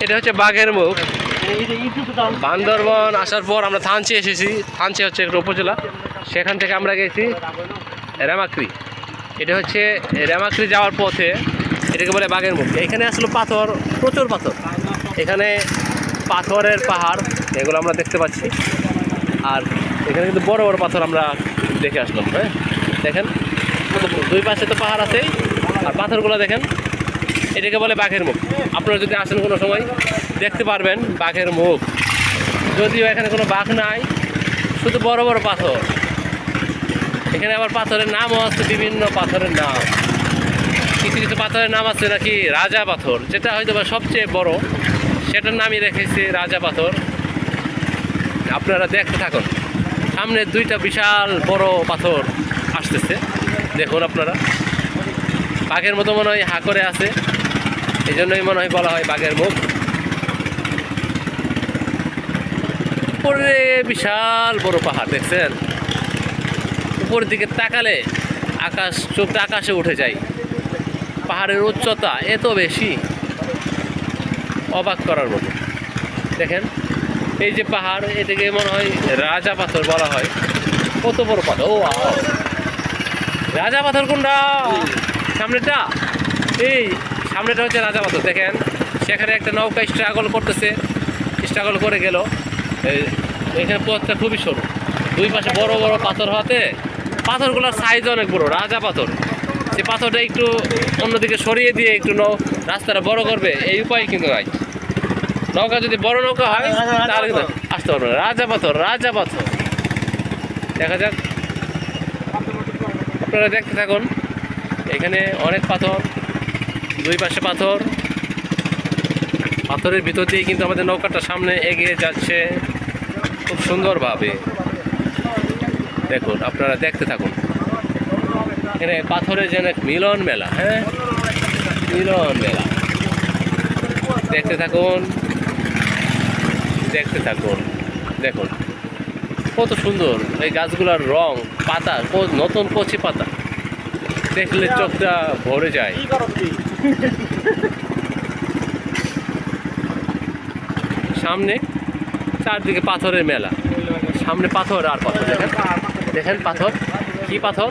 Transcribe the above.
এটা হচ্ছে বাঘের মুখ। বান্দরবন আসার পর আমরা থানচি এসেছি। থানচি হচ্ছে একটা উপজেলা, সেখান থেকে আমরা গেছি রেমাক্রি। এটা হচ্ছে রেমাক্রি যাওয়ার পথে, এটাকে বলে বাঘের মুখ। এখানে আসলে পাথর, প্রচুর পাথর, এখানে পাথরের পাহাড়, এগুলো আমরা দেখতে পাচ্ছি। আর এখানে কিন্তু বড় বড় পাথর আমরা দেখে আসলাম। হ্যাঁ, দেখেন দুই পাশে তো পাহাড় আছেই, আর পাথরগুলো দেখেন। এটাকে বলে বাঘের মুখ। আপনারা যদি আসেন কোনো সময় দেখতে পারবেন বাঘের মুখ। যদিও এখানে কোনো বাঘ নাই, শুধু বড় বড় পাথর। এখানে আবার পাথরের নামও আছে, বিভিন্ন পাথরের নাম। কিছু কিছু পাথরের নাম আছে নাকি রাজা পাথর, যেটা হয়তো বা সবচেয়ে বড়, সেটার নামই রেখেছে রাজা পাথর। আপনারা দেখতে থাকুন, সামনে দুইটা বিশাল বড় পাথর আসতেছে, দেখুন আপনারা। বাঘের মতো মনে হয় হা করে আছে, এই জন্যই মনে হয় বলা হয় বাঘের মুখ। উপরে বিশাল বড় পাহাড় দেখছেন, উপরের দিকে তাকালে আকাশ, চোখটা আকাশে উঠে যায়। পাহাড়ের উচ্চতা এত বেশি, অবাক করার মতো। দেখেন এই যে পাহাড়, এটাকে মনে হয় রাজা পাথর বলা হয়। কত বড় পাথর! ও রাজা পাথর কোনটা? সামনেটা, এই সামনেটা হচ্ছে রাজা পাথর। দেখেন সেখানে একটা নৌকা স্ট্রাগল করতেছে, স্ট্রাগল করে গেল। এখানে পথটা খুবই সরু, দুই পাশে বড় বড় পাথর হওয়াতে পাথরগুলোর সাইজ অনেক বড়। রাজা পাথর, সে পাথরটা একটু অন্যদিকে সরিয়ে দিয়ে একটু রাস্তাটা বড় করবে, এই উপায় কিন্তু নাই। নৌকা যদি বড় নৌকা হয় তাহলে কিন্তু আসতে পারবে না। রাজা পাথর, রাজা পাথর। দেখা যাক, আপনারা দেখতে থাকুন। এখানে অনেক পাথর, দুই পাশে পাথর। পাথরের ভিতর দিয়ে কিন্তু আমাদের নৌকাটা সামনে এগিয়ে যাচ্ছে খুব সুন্দরভাবে। দেখুন, আপনারা দেখতে থাকুন। এখানে পাথরের যেন এক মিলন মেলা। হ্যাঁ, মিলন মেলা। দেখতে থাকুন, দেখতে থাকুন। দেখুন কত সুন্দর এই গাছগুলোর রং, পাতা নতুন কচি পাতা, দেখলে চোখটা ভরে যায়। সামনে চারদিকে পাথরের মেলা, সামনে পাথর আর পাথর। দেখেন, দেখেন পাথর, কি পাথর!